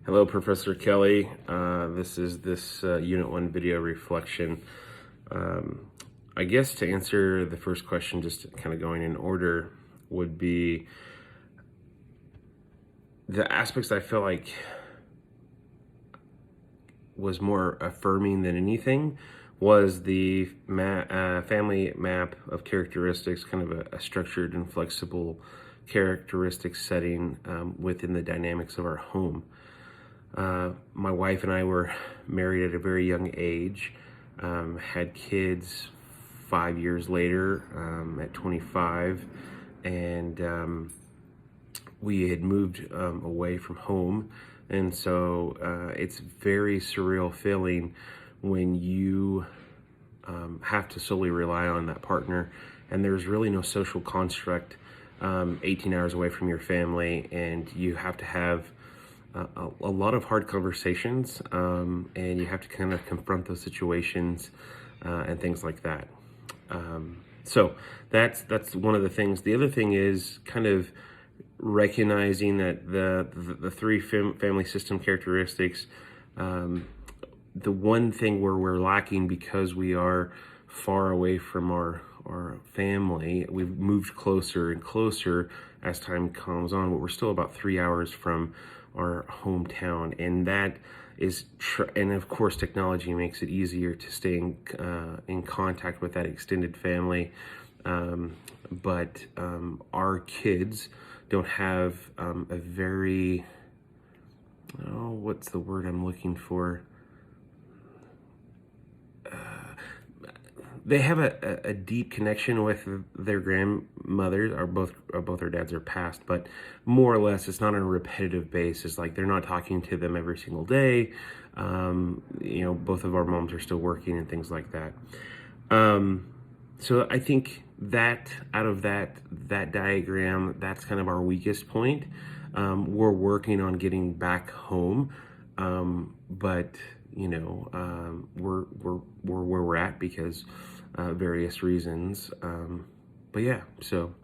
Hello, Professor Kelly. This is Unit 1 video reflection. I guess to answer the first question, just kind of going in order, would be the aspects I feel like was more affirming than anything was the family map of characteristics, kind of a structured and flexible characteristic setting within the dynamics of our home. My wife and I were married at a very young age, had kids 5 years later at 25, and we had moved away from home. And so it's very surreal feeling when you have to solely rely on that partner, and there's really no social construct 18 hours away from your family, and you have to have a lot of hard conversations, and you have to kind of confront those situations and things like that. So that's one of the things. The other thing is kind of recognizing that the three family system characteristics, the one thing where we're lacking because we are far away from our family, we've moved closer and closer as time comes on, but we're still about 3 hours from our hometown, and that is and of course technology makes it easier to stay in contact with that extended family, but our kids don't have a very, what's the word I'm looking for? They have a deep connection with their grandmothers, or both their dads are passed, but more or less it's not on a repetitive basis. Like, they're not talking to them every single day. Both of our moms are still working and things like that. So I think that out of that diagram, that's kind of our weakest point. We're working on getting back home, but we're where we're at because various reasons. But yeah, so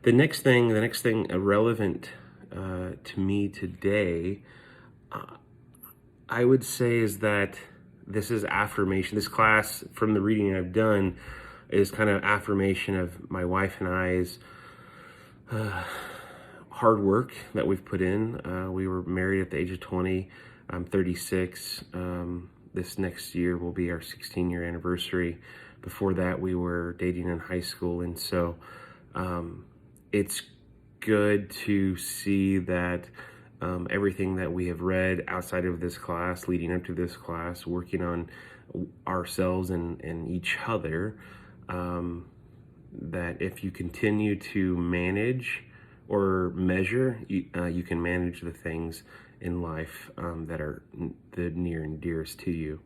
the next thing relevant to me today, I would say, is that this is affirmation. This class, from the reading I've done, is kind of affirmation of my wife and I's hard work that we've put in. We were married at the age of 20. I'm 36. This next year will be our 16-year anniversary. Before that, we were dating in high school. And so it's good to see that everything that we have read outside of this class, leading up to this class, working on ourselves and each other, that if you continue to manage or measure, you can manage the things in life that are the near and dearest to you.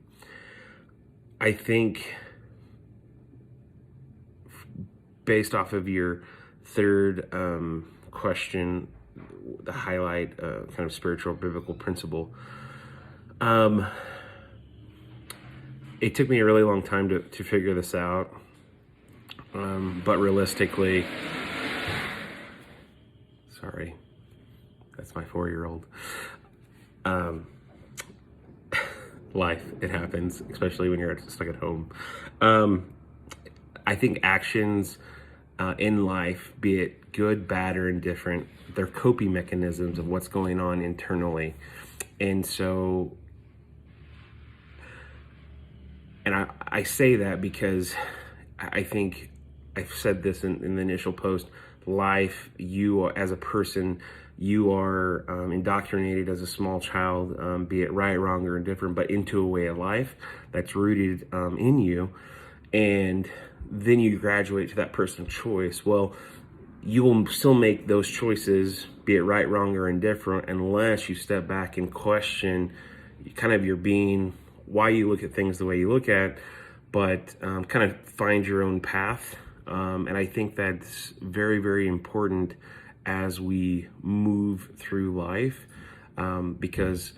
I think, based off of your third question, the highlight kind of spiritual biblical principle, it took me a really long time to figure this out, but realistically, sorry, that's my 4-year-old. Life, it happens, especially when you're stuck at home. I think actions in life, be it good, bad, or indifferent, they're coping mechanisms of what's going on internally. And so, and I say that because I think I've said this in the initial post. Life, you as a person, you are indoctrinated as a small child, be it right, wrong, or indifferent, but into a way of life that's rooted in you. And then you graduate to that person's choice. Well, you will still make those choices, be it right, wrong, or indifferent, unless you step back and question kind of your being, why you look at things the way you look at, but kind of find your own path. And I think that's very, very important as we move through life, because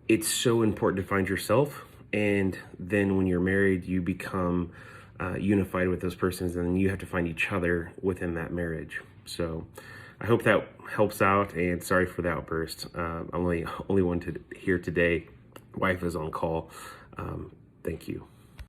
it's so important to find yourself. And then when you're married, you become unified with those persons, and then you have to find each other within that marriage. So I hope that helps out, and sorry for the outburst. I'm only one to here today. Wife is on call. Thank you.